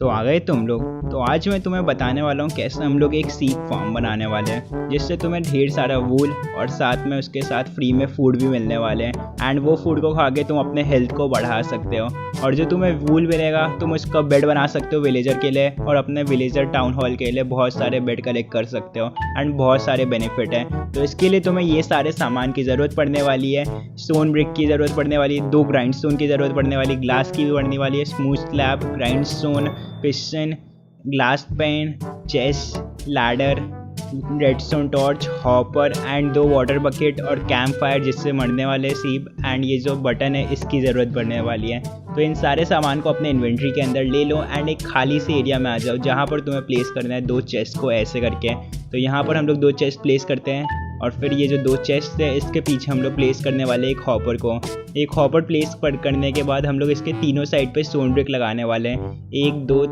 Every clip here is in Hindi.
तो आ गए तुम लोग। तो आज मैं तुम्हें बताने वाला हूँ कैसे हम लोग एक सीप फार्म बनाने वाले हैं, जिससे तुम्हें ढेर सारा वूल और साथ में उसके साथ फ्री में फूड भी मिलने वाले हैं। एंड वो फूड को खा के तुम अपने हेल्थ को बढ़ा सकते हो। और जो तुम्हें वूल मिलेगा तुम उसका बेड बना सकते हो विलेजर के लिए, और अपने विलेजर टाउन हॉल के लिए बहुत सारे बेड कलेक्ट कर सकते हो। एंड बहुत सारे बेनिफिट हैं। तो इसके लिए तुम्हें ये सारे सामान की ज़रूरत पड़ने वाली है। स्टोन ब्रिक की ज़रूरत पड़ने वाली है, 2 ग्राइंडस्टोन की ज़रूरत पड़ने वाली, ग्लास की भी पड़ने वाली है, smooth slab, grindstone, piston, glass pane, chest, ladder, redstone torch, hopper and 2 water bucket और कैंप फायर जिससे मरने वाले सीप। एंड ये जो बटन है इसकी ज़रूरत पड़ने वाली है। तो इन सारे सामान को अपने इन्वेंट्री के अंदर ले लो एंड एक खाली से एरिया में आ जाओ जहाँ पर तुम्हें प्लेस करना है 2 चेस्ट को ऐसे करके। तो यहाँ पर हम लोग 2 चेस्ट प्लेस करते हैं, और फिर ये जो 2 चेस्ट है इसके पीछे हम लोग प्लेस करने वाले एक हॉपर को। एक हॉपर प्लेस करने के बाद हम लोग इसके तीनों साइड पे स्टोन ब्रिक लगाने वाले हैं। 1 2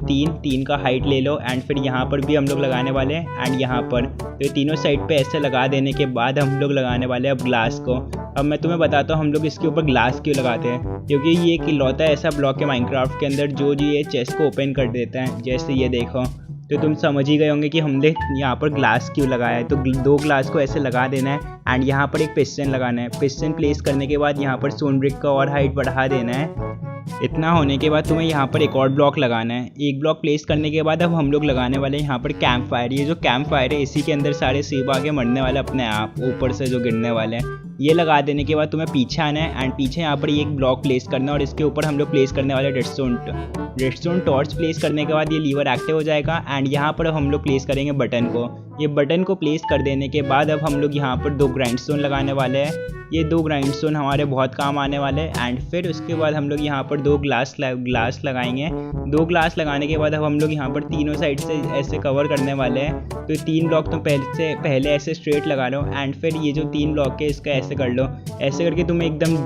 3 का हाइट ले लो। एंड फिर यहाँ पर भी हम लोग लगाने वाले हैं एंड यहाँ पर। तो तीनों साइड पे ऐसे लगा देने के बाद हम लोग लगाने वाले हैं अब ग्लास को। अब मैं तुम्हें बताता हूँ हम लोग इसके ऊपर ग्लास क्यों लगाते हैं, क्योंकि ये एक इकलौता ऐसा ब्लॉक है माइनक्राफ्ट के अंदर जो ये चेस्ट को ओपन कर देता है। जैसे ये देखो, तो तुम समझ ही गए होंगे कि हमने यहाँ पर ग्लास क्यों लगाया है। तो 2 ग्लास को ऐसे लगा देना है एंड यहाँ पर एक पिस्टन लगाना है। पिस्टन प्लेस करने के बाद यहाँ पर स्टोन ब्रिक का और हाइट बढ़ा देना है। इतना होने के बाद तुम्हें यहाँ पर एक और ब्लॉक लगाना है। एक ब्लॉक प्लेस करने के बाद अब हम लोग लगाने वाले हैं यहाँ पर कैंप फायर। ये जो कैंप फायर है इसी के अंदर सारे सीप आके मरने वाले अपने आप ऊपर से जो गिरने वाले हैं। ये लगा देने के बाद तुम्हें पीछे आना है एंड पीछे यहाँ पर एक ब्लॉक प्लेस करना है, और इसके ऊपर हम लोग प्लेस करने वाले रेडस्टोन टॉर्च। प्लेस करने के बाद ये लीवर एक्टिव हो जाएगा एंड यहाँ पर हम लोग प्लेस करेंगे बटन को। ये बटन को प्लेस कर देने के बाद अब हम लोग यहाँ पर 2 ग्राइंडस्टोन लगाने वाले हैं। ये 2 ग्राइंडस्टोन हमारे बहुत काम आने वाले हैं। एंड फिर उसके बाद हम लोग यहाँ पर 2 ग्लास लगाएंगे। 2 ग्लास लगाने के बाद अब हम लोग यहाँ पर तीनों साइड से ऐसे कवर करने वाले हैं। तो 3 ब्लॉक तुम पहले ऐसे स्ट्रेट लगा लो एंड फिर ये जो 3 ब्लॉक है इसका ऐसे कर लो। ऐसे करके तुम्हें एकदम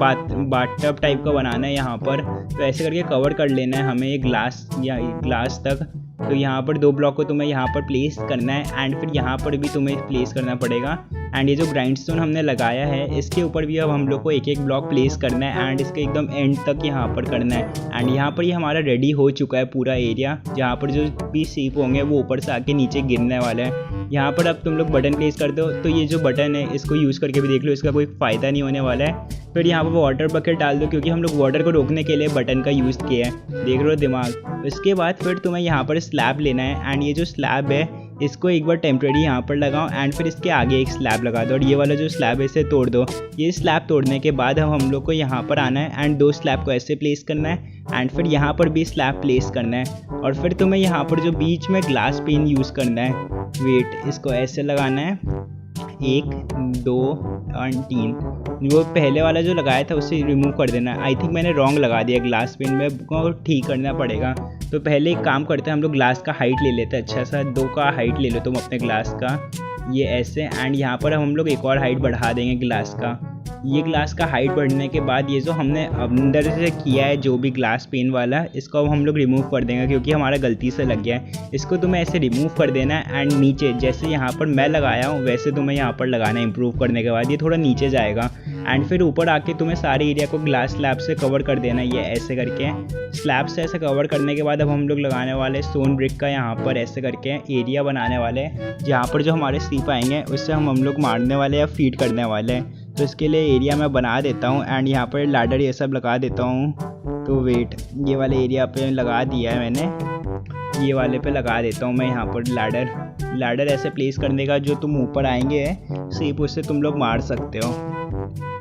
बाथटब टाइप का बनाना है यहाँ पर। तो ऐसे करके कवर कर लेना है हमें ये ग्लास तक। तो यहाँ पर 2 ब्लॉक को तुम्हें यहाँ पर प्लेस करना है एंड फिर यहाँ पर भी तुम्हें प्लेस करना पड़ेगा। एंड ये जो ग्राइंडस्टोन हमने लगाया है इसके ऊपर भी अब हम लोग को एक ब्लॉक प्लेस करना है एंड इसके एकदम एंड तक यहाँ पर करना है। एंड यहाँ पर ये हमारा रेडी हो चुका है पूरा एरिया, जहाँ पर जो भी सीप होंगे वो ऊपर से आके नीचे गिरने वाले हैं। यहाँ पर अब तुम लोग बटन प्लेस कर दो। तो ये जो बटन है इसको यूज़ करके भी देख लो, इसका कोई फ़ायदा नहीं होने वाला है। फिर यहाँ पर वाटर बकेट डाल दो, क्योंकि हम लोग वाटर को रोकने के लिए बटन का यूज़ किया है। देख रहे हो दिमाग। इसके बाद फिर तुम्हें यहाँ पर स्लैब लेना है एंड ये जो स्लैब है इसको एक बार टेम्प्रेरी यहाँ पर लगाओ एंड फिर इसके आगे एक स्लैब लगा दो, और ये वाला जो स्लैब है इसे तोड़ दो। ये स्लैब तोड़ने के बाद हम लोग को यहाँ पर आना है एंड 2 स्लैब को ऐसे प्लेस करना है एंड फिर यहाँ पर भी स्लैब प्लेस करना है। और फिर तुम्हें यहाँ पर जो बीच में ग्लास पेन यूज़ करना है, वेट, इसको ऐसे लगाना है 1 2 और 3। वो पहले वाला जो लगाया था उसे रिमूव कर देना है। आई थिंक मैंने रॉन्ग लगा दिया ग्लास पेन में, को ठीक करना पड़ेगा। तो पहले एक काम करते हैं, हम लोग ग्लास का हाइट ले लेते हैं। अच्छा सा 2 का हाइट ले लो तुम अपने ग्लास का, ये ऐसे। एंड यहाँ पर हम लोग एक और हाइट बढ़ा देंगे ग्लास का। ये ग्लास का हाइट बढ़ने के बाद ये जो हमने अंदर से किया है जो भी ग्लास पेन वाला, इसको अब हम लोग रिमूव कर देंगे क्योंकि हमारा गलती से लग गया है। इसको तुम्हें ऐसे रिमूव कर देना है एंड नीचे जैसे यहाँ पर मैं लगाया हूँ वैसे तुम्हें यहाँ पर लगाना है। इम्प्रूव करने के बाद ये थोड़ा नीचे जाएगा एंड फिर ऊपर आके तुम्हें सारे एरिया को ग्लास स्लैब से कवर कर देना है। ये ऐसे करके स्लैब से ऐसे कवर करने के बाद अब हम लोग लगाने वाले स्टोन ब्रिक का यहाँ पर ऐसे करके एरिया बनाने वाले, जहाँ पर जो हमारे सीप आएंगे उससे हम लोग मारने वाले या फीड करने वाले हैं। तो इसके लिए एरिया मैं बना देता हूँ एंड यहाँ पर लैडर ये सब लगा देता हूँ। तो वेट, ये वाले एरिया पे लगा दिया है मैंने, ये वाले पे लगा देता हूँ मैं यहाँ पर लैडर ऐसे प्लेस करने का, जो तुम ऊपर आएंगे सीप उससे तुम लोग मार सकते हो।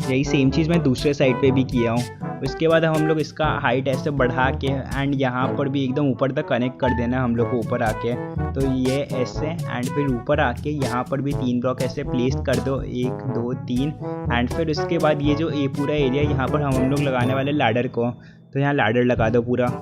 यही सेम चीज़ मैं दूसरे साइड पे भी किया हूँ। उसके बाद हम लोग इसका हाइट ऐसे बढ़ा के एंड यहाँ पर भी एकदम ऊपर तक कनेक्ट कर देना है हम लोग को ऊपर आके। तो ये ऐसे एंड फिर ऊपर आके यहाँ पर भी 3 ब्लॉक ऐसे प्लेस कर दो, 1 2 3। एंड फिर उसके बाद ये जो पूरा एरिया यहाँ पर हम लोग लगाने वाले लैडर को, तो यहाँ लैडर लगा दो पूरा।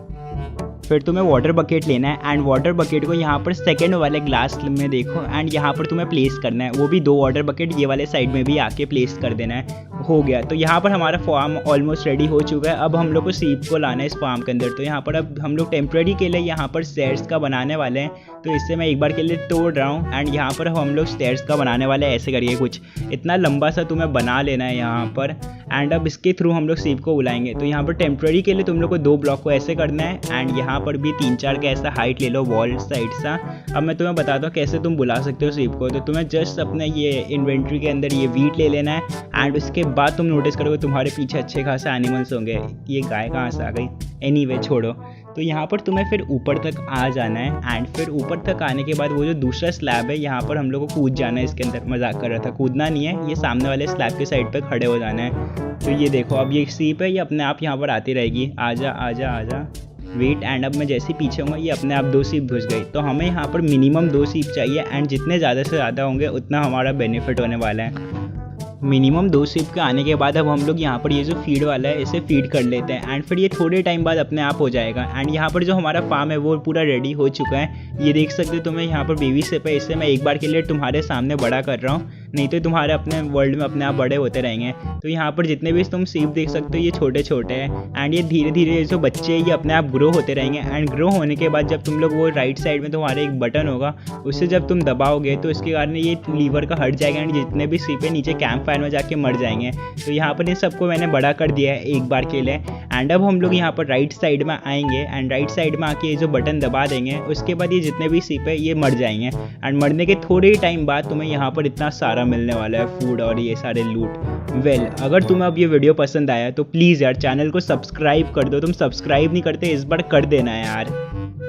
फिर तुम्हें वाटर बकेट लेना है एंड वाटर बकेट को यहाँ पर सेकंड वाले ग्लास में देखो एंड यहाँ पर तुम्हें प्लेस करना है। वो भी 2 वाटर बकेट ये वाले साइड में भी आके प्लेस कर देना है। हो गया। तो यहाँ पर हमारा फार्म ऑलमोस्ट रेडी हो चुका है। अब हम लोग को सीप को लाना है इस फार्म के अंदर। तो यहाँ पर अब हम लोग टेम्प्रेरी के लिए यहाँ पर स्टेयर्स का बनाने वाले हैं। तो इससे मैं एक बार के लिए तोड़ रहा हूँ एंड यहाँ पर हम लोग स्टेयर्स का बनाने वाले हैं ऐसे करिए कुछ इतना लंबा सा तुम्हें बना लेना है यहाँ पर। एंड अब इसके थ्रू हम लोग सीप को बुलाएंगे। तो यहाँ पर टेम्प्रेरी के लिए तुम लोग को 2 ब्लॉक को ऐसे करना है एंड यहाँ पर भी 3-4 का ऐसा हाइट ले लो वॉल साइड सा। अब मैं तुम्हें बताता हूँ कैसे तुम बुला सकते हो सीप को। तो तुम्हें जस्ट अपने ये इन्वेंट्री के अंदर ये वीट ले लेना है एंड उसके बाद तुम नोटिस करोगे तुम्हारे पीछे अच्छे खासे एनिमल्स होंगे। ये गाय कहाँ से आ गई, एनीवे छोड़ो। तो यहाँ पर तुम्हें फिर ऊपर तक आ जाना है एंड फिर ऊपर तक आने के बाद वो जो दूसरा स्लैब है यहाँ पर हम लोग को कूद जाना है। इसके अंदर मजाक कर रहा था, कूदना नहीं है, ये सामने वाले स्लैब के साइड पे खड़े हो जाना है। तो ये देखो अब ये सीप है, ये अपने आप यहाँ पर आती रहेगी। आजा आजा आजा, वेट। एंड अब मैं जैसे ही पीछे होऊंगा ये अपने आप 2 सीप घुस गई। तो हमें यहाँ पर मिनिमम 2 सीप चाहिए एंड जितने ज़्यादा से ज़्यादा होंगे उतना हमारा बेनिफिट होने वाला है। मिनिमम 2 सीप के आने के बाद अब हम लोग यहाँ पर ये जो फीड वाला है इसे फीड कर लेते हैं एंड फिर ये थोड़े टाइम बाद अपने आप हो जाएगा। एंड यहाँ पर जो हमारा फार्म है वो पूरा रेडी हो चुका है। ये देख सकते हो तुम्हें यहाँ पर बेबी सीप है, इसे मैं एक बार के लिए तुम्हारे सामने बड़ा कर रहा हूँ, नहीं तो तुम्हारे अपने वर्ल्ड में अपने आप बड़े होते रहेंगे। तो यहाँ पर जितने भी तुम सीप देख सकते हो ये छोटे छोटे हैं एंड ये धीरे धीरे जो बच्चे हैं ये अपने आप ग्रो होते रहेंगे। एंड ग्रो होने के बाद जब तुम लोग वो राइट साइड में तुम्हारे एक बटन होगा उससे जब तुम दबाओगे तो इसके कारण ये लीवर का हट जाएगा एंड जितने भी सीप है नीचे कैंप फायर में जाके मर जाएंगे। तो यहाँ पर इन सबको मैंने बड़ा कर दिया है एक बार के लिए। एंड अब हम लोग यहाँ पर राइट साइड में आएंगे एंड राइट साइड में आके ये जो बटन दबा देंगे उसके बाद ये जितने भी सीप है ये मर जाएंगे। एंड मरने के थोड़े ही टाइम बाद तुम्हें यहाँ पर इतना सारा मिलने वाला है फूड और ये सारे लूट। वेल, अगर तुम्हें अब ये वीडियो पसंद आया तो प्लीज़ यार चैनल को सब्सक्राइब कर दो। तुम सब्सक्राइब नहीं करते, इस बार कर देना यार।